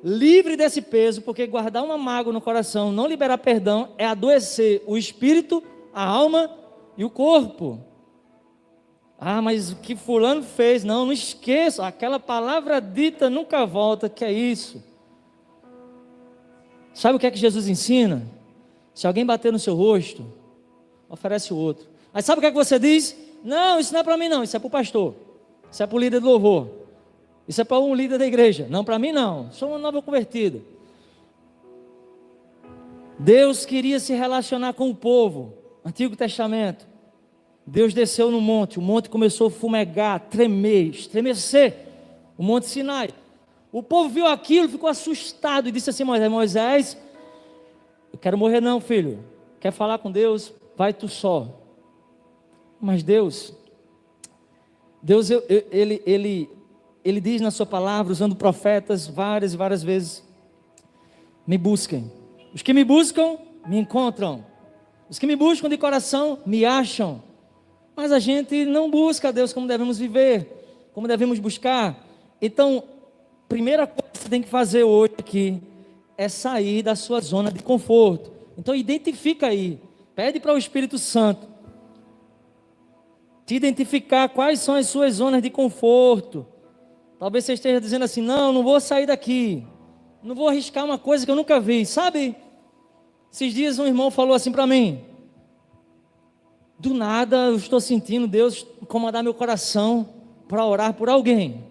livre desse peso, porque guardar uma mágoa no coração, não liberar perdão, é adoecer o espírito, a alma e o corpo. Ah, mas o que fulano fez? Não esqueça, aquela palavra dita nunca volta, que é isso. Sabe o que é que Jesus ensina? Se alguém bater no seu rosto, oferece o outro. Aí sabe o que é que você diz? Não, isso não é para mim não, isso é para o pastor. Isso é para o líder do louvor. Isso é para um líder da igreja. Não, para mim não, sou uma nova convertida. Deus queria se relacionar com o povo, Antigo Testamento. Deus desceu no monte, o monte começou a fumegar, tremer, estremecer, o monte Sinai. O povo viu aquilo, ficou assustado e disse assim, Moisés, eu quero morrer não, filho, quer falar com Deus? Vai tu só. Mas Deus, Ele diz na sua palavra, usando profetas várias e várias vezes, me busquem. Os que me buscam, me encontram. Os que me buscam de coração, me acham. Mas a gente não busca a Deus como devemos viver, como devemos buscar. Então, primeira coisa que você tem que fazer hoje aqui, é sair da sua zona de conforto. Então identifica aí, pede para o Espírito Santo, te identificar quais são as suas zonas de conforto. Talvez você esteja dizendo assim, não vou sair daqui, não vou arriscar uma coisa que eu nunca vi, sabe? Esses dias um irmão falou assim para mim, do nada eu estou sentindo Deus incomodar meu coração para orar por alguém.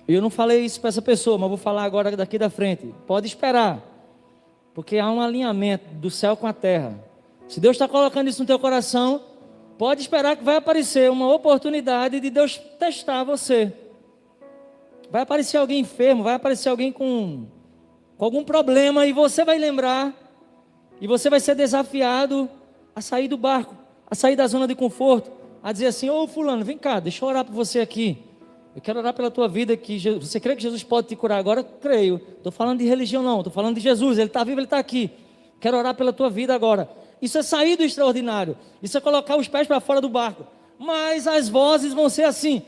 Eu não falei isso para essa pessoa, mas vou falar agora daqui da frente. Pode esperar, porque há um alinhamento do céu com a terra. Se Deus está colocando isso no teu coração, pode esperar que vai aparecer uma oportunidade de Deus testar você. Vai aparecer alguém enfermo, vai aparecer alguém com algum problema, e você vai lembrar, e você vai ser desafiado a sair do barco, a sair da zona de conforto, a dizer assim, ô fulano, vem cá, deixa eu orar por você aqui. Eu quero orar pela tua vida, que você crê que Jesus pode te curar agora? Creio. Estou falando de religião não, estou falando de Jesus, Ele está vivo, Ele está aqui. Quero orar pela tua vida agora. Isso é sair do extraordinário, isso é colocar os pés para fora do barco. Mas as vozes vão ser assim,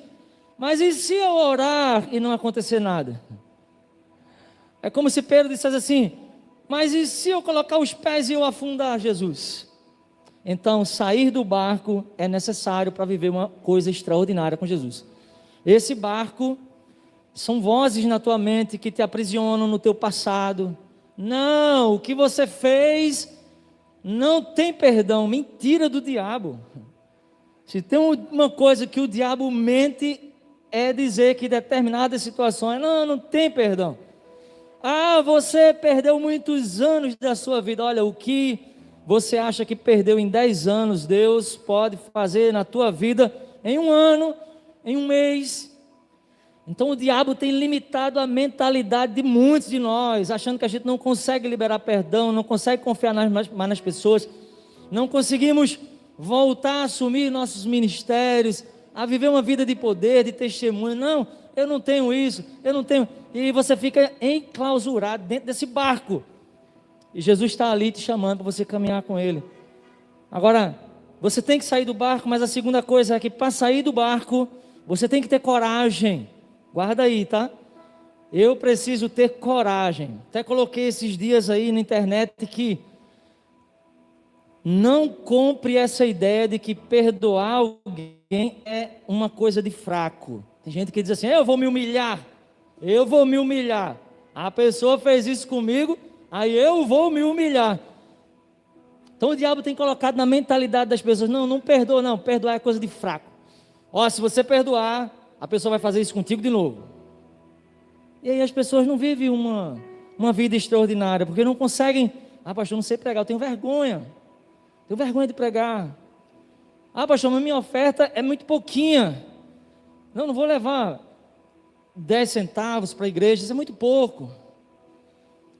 mas e se eu orar e não acontecer nada? É como se Pedro dissesse assim, mas e se eu colocar os pés e eu afundar, Jesus? Então sair do barco é necessário para viver uma coisa extraordinária com Jesus. Esse barco são vozes na tua mente que te aprisionam no teu passado. Não, o que você fez não tem perdão, mentira do diabo. Se tem uma coisa que o diabo mente, é dizer que determinadas situações, não tem perdão. Ah, você perdeu muitos anos da sua vida. Olha, o que você acha que perdeu em 10 anos, Deus pode fazer na tua vida em 1 ano, em 1 mês. Então o diabo tem limitado a mentalidade de muitos de nós, achando que a gente não consegue liberar perdão, não consegue confiar mais nas pessoas, não conseguimos voltar a assumir nossos ministérios, a viver uma vida de poder, de testemunho. Não, eu não tenho isso, eu não tenho. E você fica enclausurado dentro desse barco. E Jesus está ali te chamando para você caminhar com Ele. Agora, Você tem que sair do barco, mas a segunda coisa é que para sair do barco, você tem que ter coragem. Guarda aí, tá? Eu preciso ter coragem. Até coloquei esses dias aí na internet que não compre essa ideia de que perdoar alguém é uma coisa de fraco. Tem gente que diz assim: eu vou me humilhar. Eu vou me humilhar. A pessoa fez isso comigo, aí eu vou me humilhar. Então o diabo tem colocado na mentalidade das pessoas: não perdoa não, perdoar é coisa de fraco. Ó, se você perdoar, a pessoa vai fazer isso contigo de novo. E aí as pessoas não vivem uma vida extraordinária, porque não conseguem. Ah, pastor, não sei pregar, eu tenho vergonha de pregar. Ah, pastor, mas minha oferta é muito pouquinha. Não vou levar 10 centavos para a igreja, isso é muito pouco.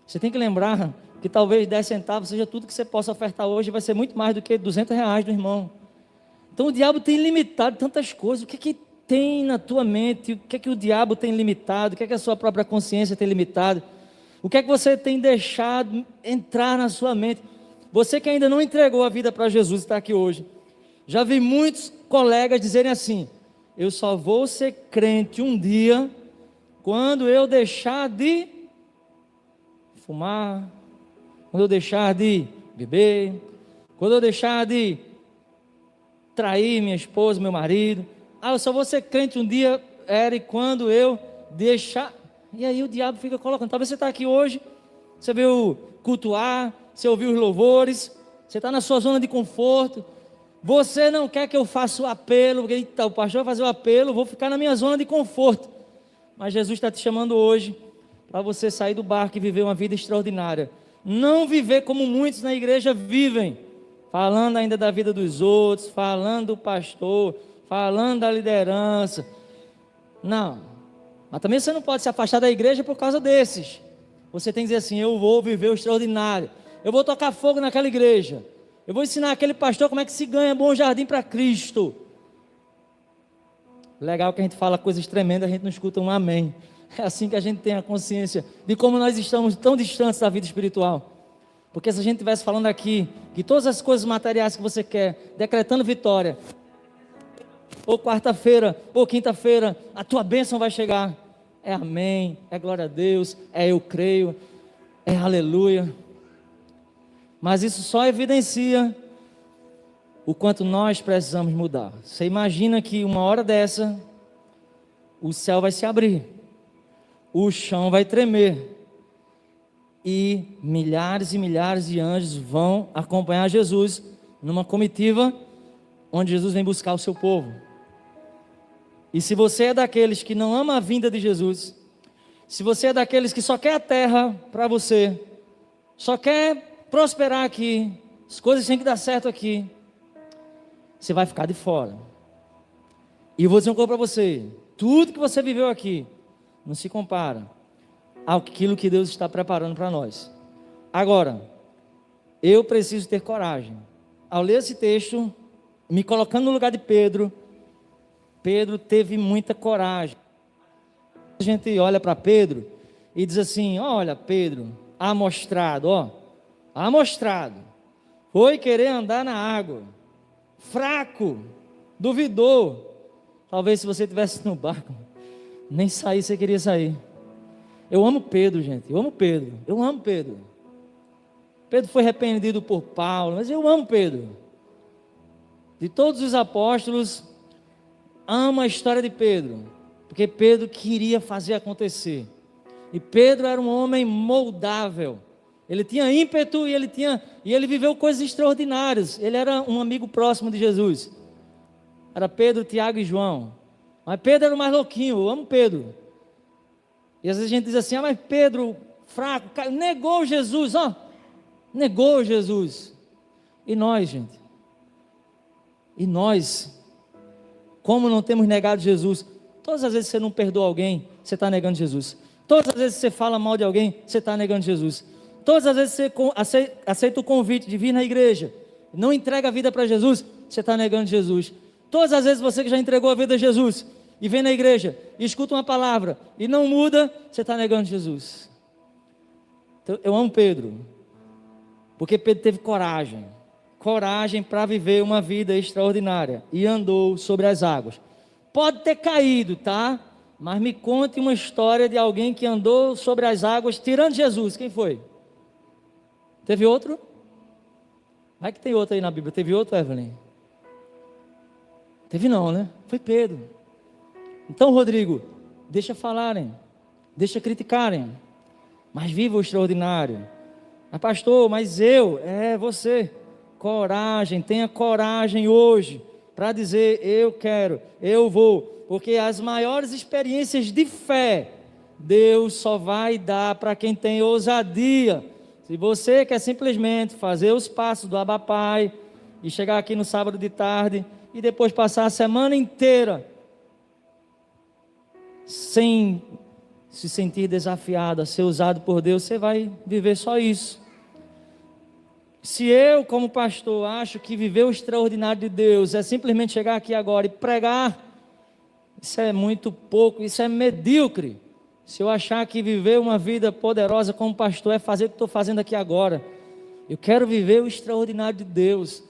Você tem que lembrar que talvez 10 centavos seja tudo que você possa ofertar hoje, vai ser muito mais do que R$ 200 do irmão. Então o diabo tem limitado tantas coisas. O que é que tem na tua mente? O que é que o diabo tem limitado? O que é que a sua própria consciência tem limitado? O que é que você tem deixado entrar na sua mente? Você que ainda não entregou a vida para Jesus está aqui hoje. Já vi muitos colegas dizerem assim: eu só vou ser crente um dia quando eu deixar de fumar, quando eu deixar de beber, quando eu deixar de trair minha esposa, meu marido. Ah, eu só vou ser crente um dia, Eric, quando eu deixar. E aí o diabo fica colocando. Talvez você está aqui hoje, você veio cultuar, você ouviu os louvores, você está na sua zona de conforto. Você não quer que eu faça o apelo, porque eita, o pastor vai fazer o apelo, vou ficar na minha zona de conforto. Mas Jesus está te chamando hoje para você sair do barco e viver uma vida extraordinária. Não viver como muitos na igreja vivem, falando ainda da vida dos outros, falando do pastor, falando da liderança. Não, mas também você não pode se afastar da igreja por causa desses. Você tem que dizer assim: eu vou viver o extraordinário, eu vou tocar fogo naquela igreja, eu vou ensinar aquele pastor como é que se ganha bom jardim para Cristo. Legal que a gente fala coisas tremendas, a gente não escuta um amém. É assim que a gente tem a consciência de como nós estamos tão distantes da vida espiritual. Porque se a gente estivesse falando aqui que todas as coisas materiais que você quer, decretando vitória, ou quarta-feira, ou quinta-feira, a tua bênção vai chegar. É amém, é glória a Deus, é eu creio, é aleluia. Mas isso só evidencia o quanto nós precisamos mudar. Você imagina que uma hora dessa, o céu vai se abrir, o chão vai tremer, e milhares e milhares de anjos vão acompanhar Jesus numa comitiva onde Jesus vem buscar o seu povo. E se você é daqueles que não ama a vinda de Jesus, se você é daqueles que só quer a terra para você, só quer prosperar aqui, as coisas têm que dar certo aqui, você vai ficar de fora. E eu vou dizer uma coisa para você: tudo que você viveu aqui não se compara àquilo que Deus está preparando para nós. Agora, eu preciso ter coragem. Ao ler esse texto, me colocando no lugar de Pedro, Pedro teve muita coragem. A gente olha para Pedro e diz assim: olha, Pedro, amostrado, foi querer andar na água, fraco, duvidou. Talvez se você estivesse no barco, nem sair você queria sair. Eu amo Pedro, gente, eu amo Pedro. Pedro foi repreendido por Paulo, mas eu amo Pedro. De todos os apóstolos, amo a história de Pedro, porque Pedro queria fazer acontecer. E Pedro era um homem moldável. Ele tinha ímpeto e ele viveu coisas extraordinárias. Ele era um amigo próximo de Jesus. Era Pedro, Tiago e João. Mas Pedro era o mais louquinho. Eu amo Pedro. E às vezes a gente diz assim: mas Pedro, fraco, negou Jesus, negou Jesus. E nós, gente? E nós? Como não temos negado Jesus? Todas as vezes que você não perdoa alguém, você está negando Jesus. Todas as vezes que você fala mal de alguém, você está negando Jesus. Todas as vezes que você aceita o convite de vir na igreja, não entrega a vida para Jesus, você está negando Jesus. Todas as vezes você que já entregou a vida a Jesus e vem na igreja e escuta uma palavra e não muda, você está negando Jesus. Então, eu amo Pedro, porque Pedro teve coragem. coragem para viver uma vida extraordinária e andou sobre as águas. Pode ter caído, tá? Mas me conte uma história de alguém que andou sobre as águas, tirando Jesus. Quem foi? Teve outro? Vai que tem outro aí na Bíblia. Teve outro, Evelyn? Teve não, né? Foi Pedro. Então, Rodrigo, deixa falarem, deixa criticarem, mas viva o extraordinário. Mas pastor, mas você, coragem, tenha coragem hoje, para dizer, eu quero, eu vou, porque as maiores experiências de fé, Deus só vai dar para quem tem ousadia. Se você quer simplesmente fazer os passos do Abba Pai, e chegar aqui no sábado de tarde, e depois passar a semana inteira, sem se sentir desafiado a ser usado por Deus, você vai viver só isso. Se eu, como pastor, acho que viver o extraordinário de Deus é simplesmente chegar aqui agora e pregar, isso é muito pouco, isso é medíocre. Se eu achar que viver uma vida poderosa como pastor é fazer o que estou fazendo aqui agora, eu quero viver o extraordinário de Deus,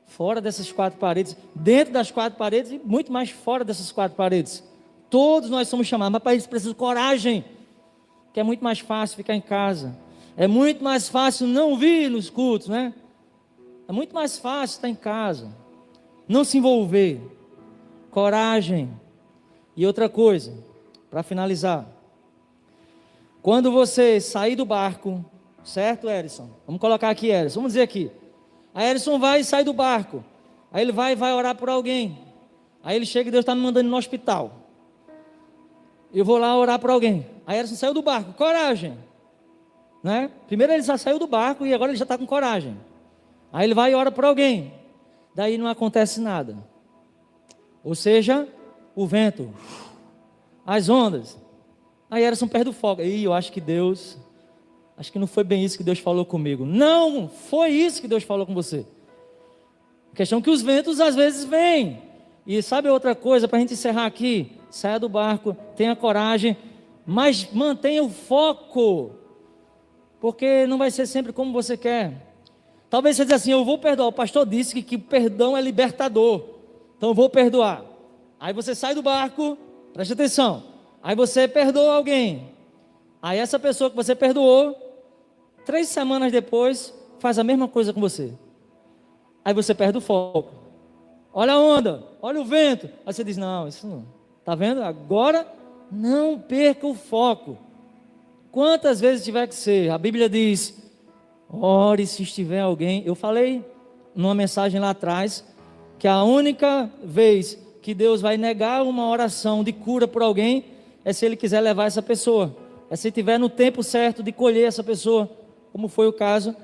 fora dessas quatro paredes, dentro das quatro paredes e muito mais fora dessas quatro paredes. Todos nós somos chamados, mas para isso precisa de coragem, que é muito mais fácil ficar em casa. É muito mais fácil não vir nos cultos, né? É muito mais fácil estar em casa, não se envolver. Coragem. E outra coisa, para finalizar, quando você sair do barco, certo, Erison? Vamos colocar aqui, Erison, vamos dizer aqui. A Erison vai e sai do barco, aí ele vai orar por alguém, aí ele chega e Deus está me mandando no hospital, eu vou lá orar por alguém. A Erison saiu do barco, coragem, né? Primeiro ele já saiu do barco e agora ele já está com coragem. Aí ele vai e ora por alguém, daí não acontece nada, ou seja, o vento, as ondas. Aí Erison perde o foco. E eu acho que não foi bem isso que Deus falou comigo. Não, foi isso que Deus falou com você. A questão é que os ventos às vezes vêm. E sabe outra coisa, para a gente encerrar aqui? Saia do barco, tenha coragem, mas mantenha o foco, porque não vai ser sempre como você quer. Talvez você diga assim, eu vou perdoar. O pastor disse que o perdão é libertador, então eu vou perdoar. Aí você sai do barco, preste atenção, aí você perdoa alguém, aí essa pessoa que você perdoou, 3 semanas depois, faz a mesma coisa com você. Aí você perde o foco. Olha a onda, olha o vento. Aí você diz, não, isso não. Está vendo? Agora não perca o foco. Quantas vezes tiver que ser, a Bíblia diz, ore se estiver alguém. Eu falei numa mensagem lá atrás, que a única vez que Deus vai negar uma oração de cura por alguém, é se Ele quiser levar essa pessoa, é se tiver no tempo certo de colher essa pessoa, como foi o caso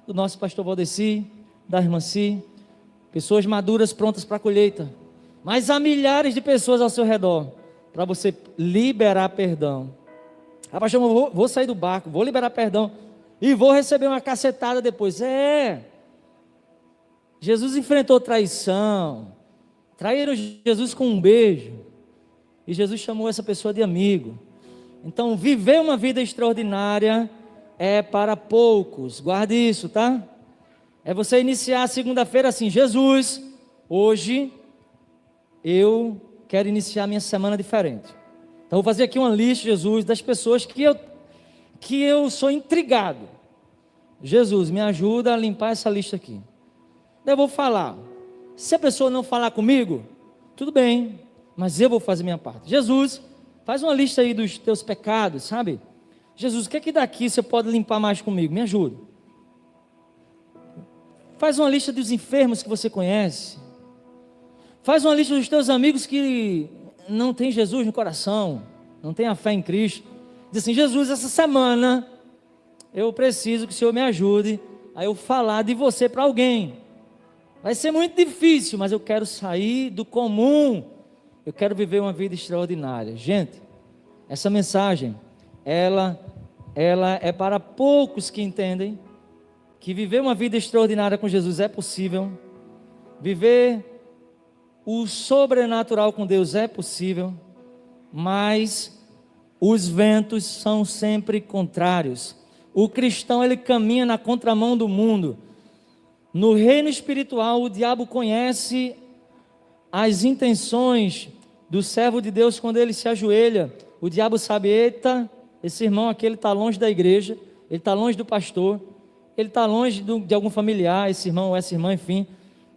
do nosso pastor Valdeci, da irmã Si, pessoas maduras prontas para a colheita, mas há milhares de pessoas ao seu redor, para você liberar perdão. Ah, pastor, eu vou sair do barco, vou liberar perdão, e vou receber uma cacetada depois. Jesus enfrentou traição, traíram Jesus com um beijo, e Jesus chamou essa pessoa de amigo. Então viver uma vida extraordinária é para poucos, guarde isso, tá? É você iniciar a segunda-feira assim, Jesus, hoje eu quero iniciar minha semana diferente. Então vou fazer aqui uma lista, Jesus, das pessoas que eu sou intrigado. Jesus, me ajuda a limpar essa lista aqui. Daí eu vou falar. Se a pessoa não falar comigo, tudo bem, mas eu vou fazer minha parte. Jesus, faz uma lista aí dos teus pecados, sabe? Jesus, o que é que daqui você pode limpar mais comigo? Me ajuda. Faz uma lista dos enfermos que você conhece. Faz uma lista dos teus amigos que não tem Jesus no coração, não tem a fé em Cristo. Diz assim, Jesus, essa semana eu preciso que o Senhor me ajude a eu falar de você para alguém. Vai ser muito difícil, mas eu quero sair do comum. Eu quero viver uma vida extraordinária. Gente, essa mensagem, ela é para poucos que entendem que viver uma vida extraordinária com Jesus é possível. Viver o sobrenatural com Deus é possível, mas os ventos são sempre contrários. O cristão, ele caminha na contramão do mundo. No reino espiritual, o diabo conhece as intenções do servo de Deus quando ele se ajoelha. O diabo sabe, eita, esse irmão aqui, ele está longe da igreja, ele está longe do pastor, ele está longe de algum familiar, esse irmão ou essa irmã, enfim.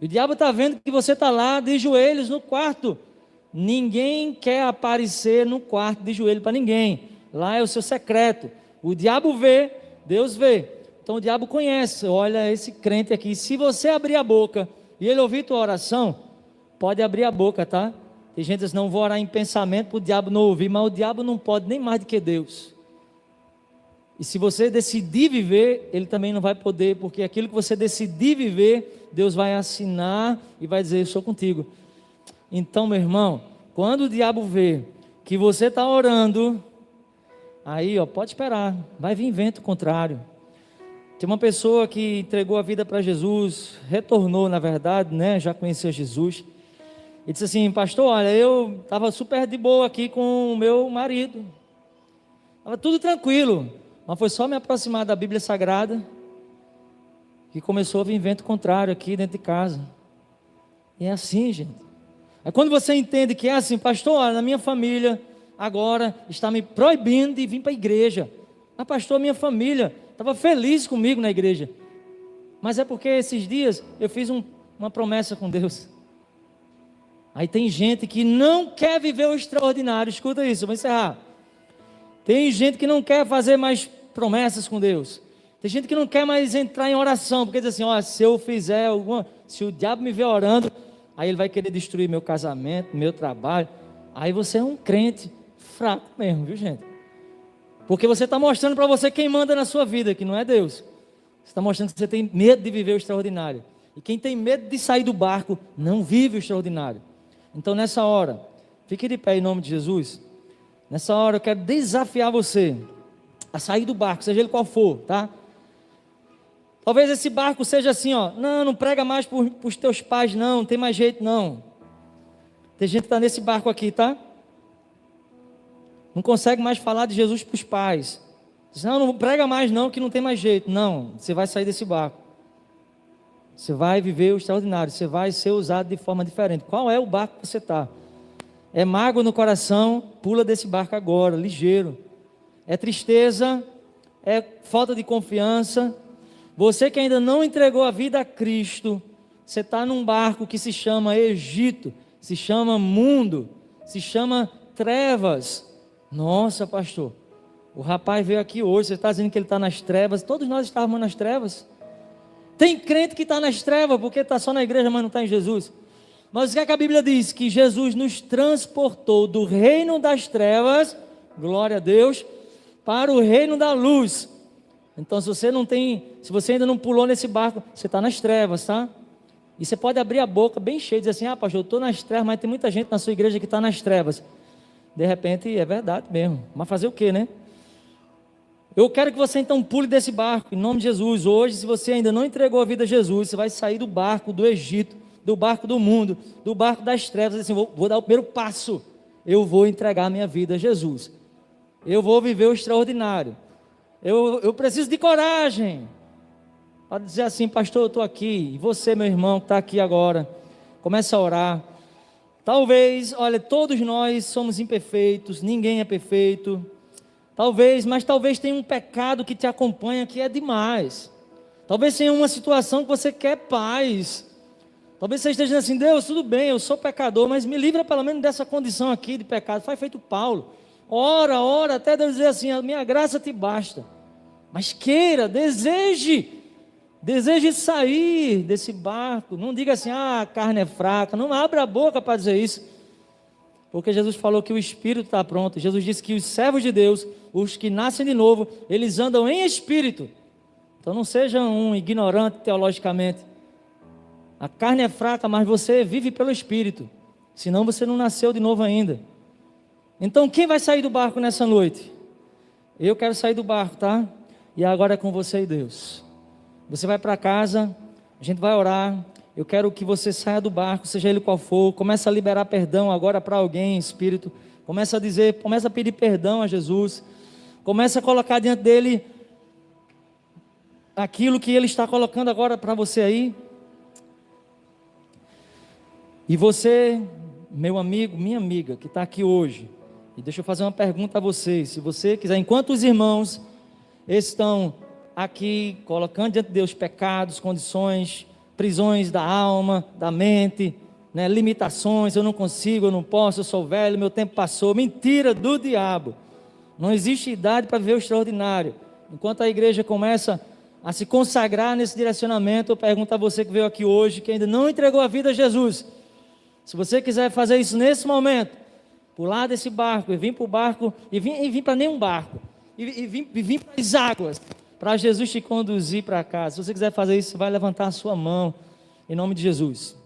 O diabo está vendo que você está lá de joelhos no quarto. Ninguém quer aparecer no quarto de joelho para ninguém. Lá é o seu secreto. O diabo vê, Deus vê. Então o diabo conhece, olha esse crente aqui. Se você abrir a boca e ele ouvir tua oração, pode abrir a boca, tá? Tem gente que diz, não vou orar em pensamento para o diabo não ouvir, mas o diabo não pode nem mais do que Deus. E se você decidir viver, ele também não vai poder, porque aquilo que você decidir viver, Deus vai assinar e vai dizer, eu sou contigo. Então, meu irmão, quando o diabo vê que você está orando, aí, pode esperar, vai vir vento contrário. Tem uma pessoa que entregou a vida para Jesus, retornou, na verdade, né? Já conhecia Jesus. E disse assim, pastor, olha, eu estava super de boa aqui com o meu marido. Estava tudo tranquilo, mas foi só me aproximar da Bíblia Sagrada que começou a vir vento contrário aqui dentro de casa. E é assim, gente. É quando você entende que é assim, pastor, olha, na minha família agora está me proibindo de vir para a igreja. Mas pastor, minha família estava feliz comigo na igreja. Mas é porque esses dias eu fiz uma promessa com Deus. Aí tem gente que não quer viver o extraordinário. Escuta isso, eu vou encerrar. Tem gente que não quer fazer mais promessas com Deus. Tem gente que não quer mais entrar em oração, porque diz assim, se eu fizer se o diabo me ver orando, aí ele vai querer destruir meu casamento, meu trabalho. Aí você é um crente fraco mesmo, viu, gente? Porque você está mostrando para você quem manda na sua vida, que não é Deus. Você está mostrando que você tem medo de viver o extraordinário. E quem tem medo de sair do barco, não vive o extraordinário. Então nessa hora, fique de pé em nome de Jesus. Nessa hora eu quero desafiar você a sair do barco, seja ele qual for, tá? Talvez esse barco seja assim, não prega mais para os teus pais não tem mais jeito não. Tem gente que está nesse barco aqui, tá? Não consegue mais falar de Jesus para os pais. Diz, não prega mais não, que não tem mais jeito. Não, você vai sair desse barco. Você vai viver o extraordinário, você vai ser usado de forma diferente. Qual é o barco que você está? É mágoa no coração, pula desse barco agora, ligeiro. É tristeza, é falta de confiança. Você que ainda não entregou a vida a Cristo, você está num barco que se chama Egito, se chama mundo, se chama trevas. Nossa, pastor, o rapaz veio aqui hoje, você está dizendo que ele está nas trevas. Todos nós estávamos nas trevas. Tem crente que está nas trevas porque está só na igreja, mas não está em Jesus. Mas o que é que a Bíblia diz? Que Jesus nos transportou do reino das trevas, glória a Deus, para o reino da luz. Então se você ainda não pulou nesse barco, você está nas trevas, tá? E você pode abrir a boca bem cheia e dizer assim, pastor, eu estou nas trevas, mas tem muita gente na sua igreja que está nas trevas. De repente é verdade mesmo, mas fazer o quê, né? Eu quero que você então pule desse barco, em nome de Jesus. Hoje, se você ainda não entregou a vida a Jesus, você vai sair do barco do Egito, do barco do mundo, do barco das trevas, assim, vou dar o primeiro passo, eu vou entregar a minha vida a Jesus, eu vou viver o extraordinário, eu preciso de coragem, para dizer assim, pastor, eu estou aqui, e você, meu irmão, que está aqui agora, começa a orar. Talvez, olha, todos nós somos imperfeitos, ninguém é perfeito, mas talvez tenha um pecado que te acompanha que é demais, talvez tenha uma situação que você quer paz, talvez você esteja dizendo assim, Deus, tudo bem, eu sou pecador, mas me livra pelo menos dessa condição aqui de pecado. Faz feito Paulo, ora, até Deus dizer assim, a minha graça te basta, mas queira, deseje sair desse barco. Não diga assim, a carne é fraca, não abra a boca para dizer isso, porque Jesus falou que o Espírito está pronto. Jesus disse que os servos de Deus, os que nascem de novo, eles andam em Espírito. Então não seja um ignorante teologicamente. A carne é fraca, mas você vive pelo Espírito, senão você não nasceu de novo ainda. Então quem vai sair do barco nessa noite? Eu quero sair do barco, tá? E agora é com você e Deus. Você vai para casa, a gente vai orar. Eu quero que você saia do barco, seja ele qual for. Começa a liberar perdão agora para alguém, Espírito. Começa a pedir perdão a Jesus. Começa a colocar diante dele aquilo que Ele está colocando agora para você aí. E você, meu amigo, minha amiga, que está aqui hoje, e deixa eu fazer uma pergunta a vocês, se você quiser, enquanto os irmãos estão aqui colocando diante de Deus pecados, condições, prisões da alma, da mente, né, limitações, eu não consigo, eu não posso, eu sou velho, meu tempo passou, mentira do diabo, não existe idade para viver o extraordinário. Enquanto a igreja começa a se consagrar nesse direcionamento, eu pergunto a você que veio aqui hoje, que ainda não entregou a vida a Jesus, se você quiser fazer isso nesse momento, pular desse barco e vir para o barco, e vir para nenhum barco, e vir para as águas, para Jesus te conduzir para casa. Se você quiser fazer isso, vai levantar a sua mão, em nome de Jesus.